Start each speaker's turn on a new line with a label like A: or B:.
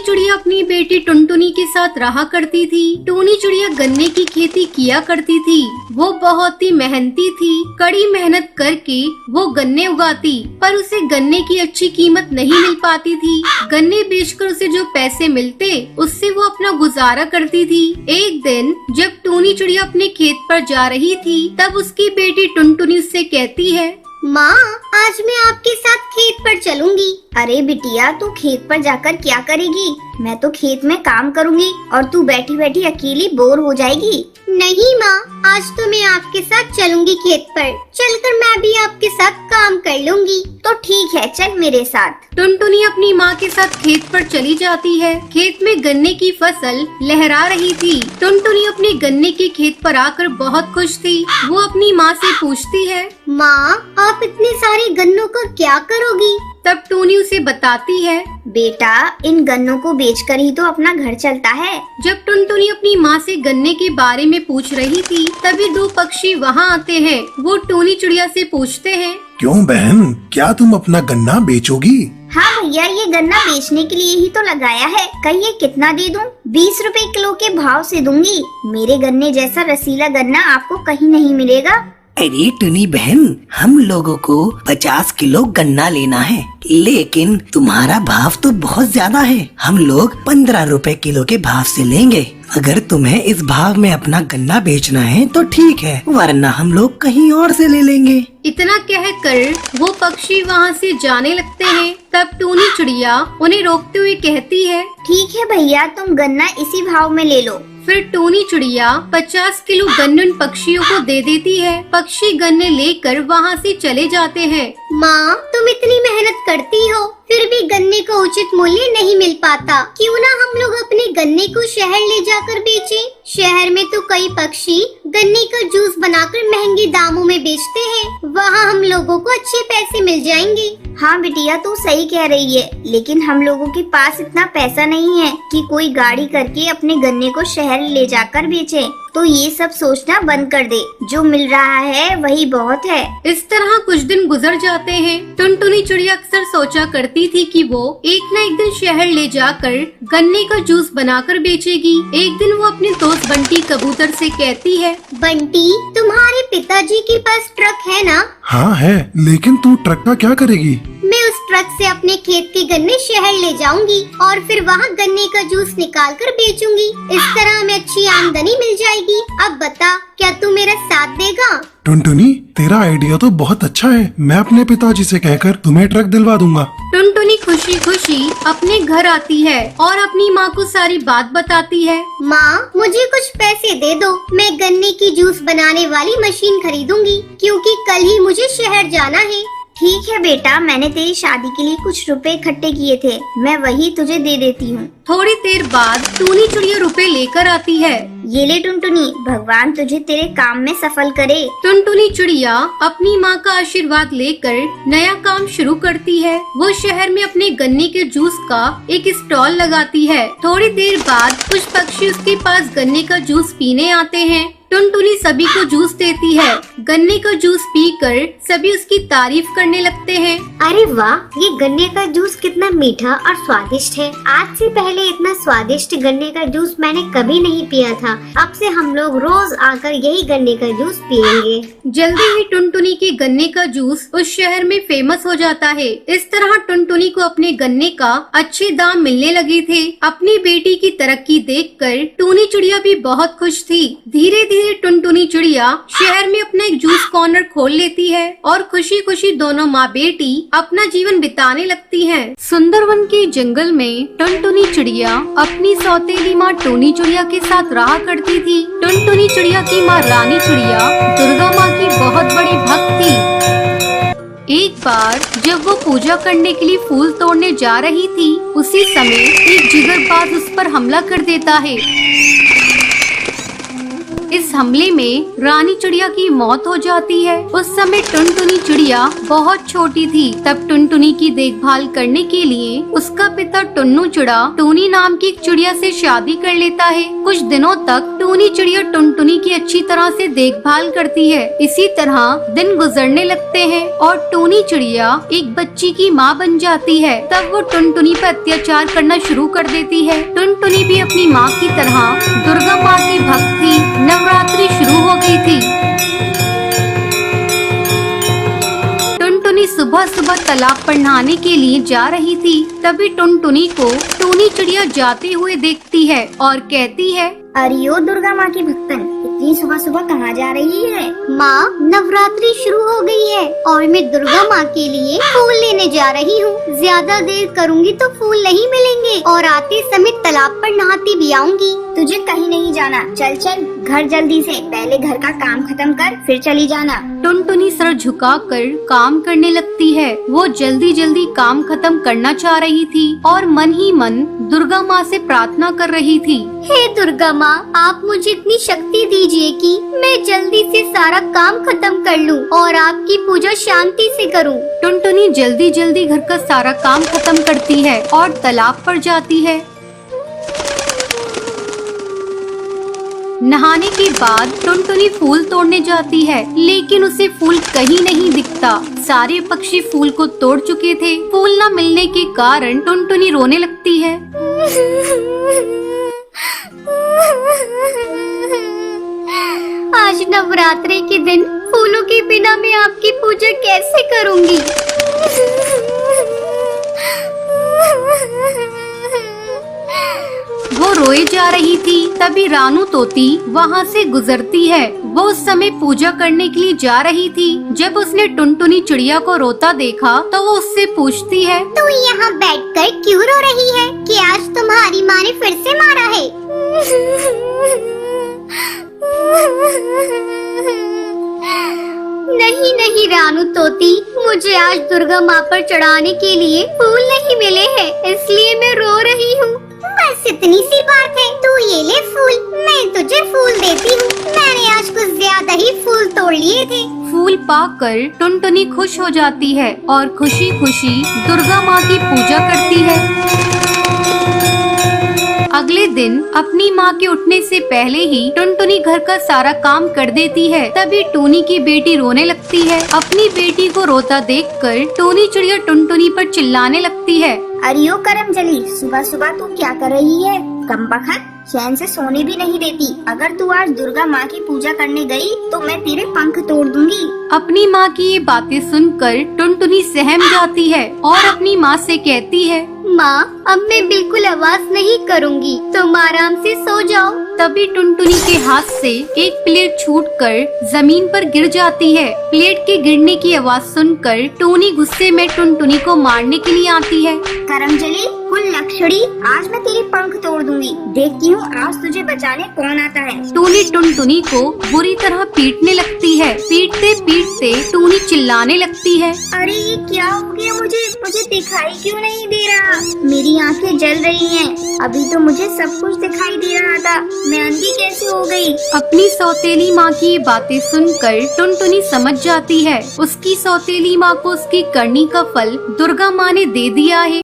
A: चिड़िया अपनी बेटी टुनटुनी के साथ रहा करती थी। टूनी चिड़िया गन्ने की खेती किया करती थी। वो बहुत ही मेहनती थी। कड़ी मेहनत करके वो गन्ने उगाती, पर उसे गन्ने की अच्छी कीमत नहीं मिल पाती थी। गन्ने बेचकर उसे जो पैसे मिलते उससे वो अपना गुजारा करती थी। एक दिन जब टूनी चिड़िया अपने खेत पर जा रही थी, तब उसकी बेटी टुनटुनी उससे कहती है,
B: माँ, आज मैं आपके साथ खेत पर चलूंगी। अरे बिटिया, तू खेत पर जाकर क्या करेगी? मैं तो खेत में काम करूंगी और तू बैठी बैठी अकेली बोर हो जाएगी। नहीं माँ, आज तो मैं आपके साथ चलूंगी खेत पर। चलकर मैं भी आपके साथ काम कर लूंगी। तो ठीक है, चल मेरे साथ।
A: टुनटुनी अपनी माँ के साथ खेत पर चली जाती है। खेत में गन्ने की फसल लहरा रही थी। टुनटुनी अपने गन्ने के खेत पर आकर बहुत खुश थी। वो अपनी माँ से पूछती है,
B: माँ, आप इतने सारे गन्नों का क्या करोगी?
A: तब टूनी उसे बताती है,
B: बेटा, इन गन्नों को बेचकर ही तो अपना घर चलता है।
A: जब टुनटुनी अपनी माँ से गन्ने के बारे में पूछ रही थी, तभी दो पक्षी वहाँ आते हैं। वो टूनी चिड़िया से पूछते हैं,
C: क्यों बहन, क्या तुम अपना गन्ना बेचोगी?
B: हाँ भैया, ये गन्ना बेचने के लिए ही तो लगाया है। कहिए कितना दे दूं? 20 रुपए किलो के भाव से दूंगी। मेरे गन्ने जैसा रसीला गन्ना आपको कहीं नहीं मिलेगा।
D: अरे टुनी बहन, हम लोगों को 50 किलो गन्ना लेना है, लेकिन तुम्हारा भाव तो बहुत ज्यादा है। हम लोग 15 रुपए किलो के भाव से लेंगे। अगर तुम्हें इस भाव में अपना गन्ना बेचना है तो ठीक है, वरना हम लोग कहीं और से ले लेंगे।
A: इतना कहकर वो पक्षी वहाँ से जाने लगते हैं। तब टूनी चिड़िया उन्हें रोकते हुए कहती है,
B: ठीक है भैया, तुम गन्ना इसी भाव में ले लो।
A: फिर टूनी चिड़िया 50 किलो गन्ने उन पक्षियों को दे देती है। पक्षी गन्ने लेकर वहाँ से चले जाते हैं।
B: माँ, तुम इतनी मेहनत करती हो, फिर भी गन्ने का उचित मूल्य नहीं मिल पाता। क्यों ना हम लोग अपने गन्ने को शहर ले जाकर बेचें? शहर में तो कई पक्षी गन्ने का जूस बनाकर महंगे दामों में बेचते हैं। वहाँ हम लोगों को अच्छे पैसे मिल जाएंगे। हाँ बिटिया, तू सही कह रही है, लेकिन हम लोगों के पास इतना पैसा नहीं है कि कोई गाड़ी करके अपने गन्ने को शहर ले जाकर बेचे। तो ये सब सोचना बंद कर दे, जो मिल रहा है वही बहुत है।
A: इस तरह कुछ दिन गुजर जाते हैं। टुनटुनी चिड़िया अक्सर सोचा करती थी कि वो एक न एक दिन शहर ले जाकर गन्ने का जूस बनाकर बेचेगी। एक दिन वो अपने दोस्त बंटी कबूतर से कहती है,
B: बंटी, तुम्हारे पिताजी के पास ट्रक है ना?
C: हाँ है, लेकिन तू ट्रक का क्या करेगी?
B: मैं उस ट्रक से अपने खेत के गन्ने शहर ले जाऊंगी और फिर वहाँ गन्ने का जूस निकाल कर बेचूंगी। इस तरह हमें अच्छी आमदनी मिल जाएगी। अब बता, क्या तू मेरा साथ देगा?
C: टुनटुनी, तेरा आइडिया तो बहुत अच्छा है। मैं अपने पिताजी से कहकर तुम्हें ट्रक दिलवा दूंगा।
A: टुनटुनी खुशी खुशी अपने घर आती है और अपनी माँ को सारी बात बताती है।
B: माँ, मुझे कुछ पैसे दे दो, मैं गन्ने की जूस बनाने वाली मशीन खरीदूंगी, क्योंकि कल ही मुझे शहर जाना है। ठीक है बेटा, मैंने तेरी शादी के लिए कुछ रुपए इकट्ठे किए थे, मैं वही तुझे दे देती हूँ।
A: थोड़ी देर बाद टूनी चिड़िया रुपए लेकर आती है।
B: ये ले टुनटुनी, भगवान तुझे तेरे काम में सफल करे।
A: टुनटुनी चिड़िया अपनी माँ का आशीर्वाद लेकर नया काम शुरू करती है। वो शहर में अपने गन्ने के जूस का एक स्टॉल लगाती है। थोड़ी देर बाद कुछ पक्षी उसके पास गन्ने का जूस पीने आते हैं। टुनटुनी सभी को जूस देती है। गन्ने का जूस पीकर सभी उसकी तारीफ करने लगते हैं।
B: अरे वाह, ये गन्ने का जूस कितना मीठा और स्वादिष्ट है। आज से पहले इतना स्वादिष्ट गन्ने का जूस मैंने कभी नहीं पिया था। अब से हम लोग रोज आकर यही गन्ने का जूस पियेंगे।
A: जल्दी ही टुनटुनी के गन्ने का जूस उस शहर में फेमस हो जाता है। इस तरह टुनटुनी को अपने गन्ने का अच्छे दाम मिलने लगे थे। अपनी बेटी की तरक्की देखकर टूनी चिड़िया भी बहुत खुश थी। धीरे धीरे टुनटुनी चिड़िया शहर में अपना एक जूस कॉर्नर खोल लेती है और खुशी खुशी दोनों माँ बेटी अपना जीवन बिताने लगती हैं। सुंदरवन के जंगल में टुनटुनी चिड़िया अपनी सौतेली माँ टूनी चिड़िया के साथ रहा करती थी। टुनटुनी चिड़िया की माँ रानी चिड़िया दुर्गा माँ की बहुत बड़ी भक्त थी। एक बार जब वो पूजा करने के लिए फूल तोड़ने जा रही थी, उसी समय एक जिगरबाज उस पर हमला कर देता है। इस हमले में रानी चिड़िया की मौत हो जाती है। उस समय टुनटुनी चिड़िया बहुत छोटी थी। तब टुनटुनी की देखभाल करने के लिए उसका पिता टुन्नू चिड़ा टूनी नाम की एक चिड़िया से शादी कर लेता है। कुछ दिनों तक टूनी चिड़िया टुनटुनी की अच्छी तरह से देखभाल करती है। इसी तरह दिन गुजरने लगते हैं और टूनी चिड़िया एक बच्ची की माँ बन जाती है। तब वो टुनटुनी पर अत्याचार करना शुरू कर देती है। टुनटुनी भी अपनी माँ की तरह दुर्गा माँ की भक्त थी। नवरात्रि शुरू हो गई थी। टुनटुनी सुबह सुबह तालाब पर नहाने के लिए जा रही थी। तभी टुनटुनी को टूनी चिड़िया जाते हुए देखती है और कहती है,
B: अरे ओ दुर्गा माँ की भक्तन, इतनी सुबह सुबह कहाँ जा रही है? माँ, नवरात्रि शुरू हो गई है और मैं दुर्गा माँ के लिए फूल लेने जा रही हूँ। ज्यादा देर करूँगी तो फूल नहीं मिलेंगे और आते समय तालाब पर नहाती भी आऊंगी। तुझे कहीं नहीं जाना, चल चल घर जल्दी से। पहले घर का काम खत्म कर, फिर चली जाना।
A: टुनटुनी सर झुकाकर काम करने लगती है। वो जल्दी जल्दी काम खत्म करना चाह रही थी और मन ही मन दुर्गा माँ से प्रार्थना कर रही थी।
B: हे दुर्गा माँ, आप मुझे इतनी शक्ति दीजिए कि मैं जल्दी से सारा काम खत्म कर लूं और आपकी पूजा शांति से करूं।
A: टुनटुनी जल्दी जल्दी घर का सारा काम खत्म करती है और तालाब पर जाती है। नहाने के बाद टुनटुनी फूल तोड़ने जाती है, लेकिन उसे फूल कहीं नहीं दिखता। सारे पक्षी फूल को तोड़ चुके थे। फूल न मिलने के कारण टुनटुनी रोने लगती है।
B: आज नवरात्रि के दिन फूलों के बिना मैं आपकी पूजा कैसे करूंगी?
A: वो रोए जा रही थी। तभी रानू तोती वहाँ से गुजरती है। वो उस समय पूजा करने के लिए जा रही थी। जब उसने टुनटुनी चिड़िया को रोता देखा तो वो उससे पूछती है,
B: तू यहाँ बैठकर क्यों रो रही है? कि आज तुम्हारी माँ ने फिर से मारा है? नहीं नहीं रानू तोती, मुझे आज दुर्गा माँ पर चढ़ाने के लिए फूल नहीं मिले हैं, इसलिए मैं रो रही हूँ। बस इतनी सी बात है, तू ये ले फूल, मैं तुझे फूल देती हूँ। मैंने आज कुछ ज्यादा ही फूल तोड़ लिए थे।
A: फूल पाकर टुनटुनी खुश हो जाती है और खुशी खुशी दुर्गा माँ की पूजा करती है। अगले दिन अपनी माँ के उठने से पहले ही टुनटुनी घर का सारा काम कर देती है। तभी टूनी की बेटी रोने लगती है। अपनी बेटी को रोता देखकर टूनी चिड़िया टुनटुनी पर चिल्लाने लगती है,
B: अरे ओ करमजली, सुबह सुबह तू क्या कर रही है? कमबख्त, चैन से सोने भी नहीं देती। अगर तू आज दुर्गा माँ की पूजा करने गई तो मैं तेरे पंख तोड़ दूंगी।
A: अपनी माँ की ये बातें सुनकर टुनटुनी सहम जाती है और अपनी माँ से कहती है,
B: माँ, अब मैं बिल्कुल आवाज नहीं करूँगी, तुम आराम से सो जाओ।
A: तभी टुनटुनी के हाथ से एक प्लेट छूटकर जमीन पर गिर जाती है। प्लेट के गिरने की आवाज सुनकर टूनी गुस्से में टुनटुनी को मारने के लिए आती है।
B: करमजली, कुल लक्षणी, आज मैं तेरे पंख तोड़ दूंगी। देखती हूँ आज तुझे बचाने कौन आता है।
A: टूनी टुनटुनी को बुरी तरह पीटने लगती है। पीटते पीटते टूनी चिल्लाने लगती है,
B: अरे ये क्या हो गया? मुझे दिखाई क्यों नहीं दे रहा? मेरी आंखें जल रही हैं। अभी तो मुझे सब कुछ दिखाई दे रहा था, मैं अंधी कैसे हो गई?
A: अपनी सौतेली माँ की ये बातें सुनकर टुनटुनी समझ जाती है। उसकी सौतेली माँ को उसकी करनी का फल दुर्गा माँ ने दे दिया है।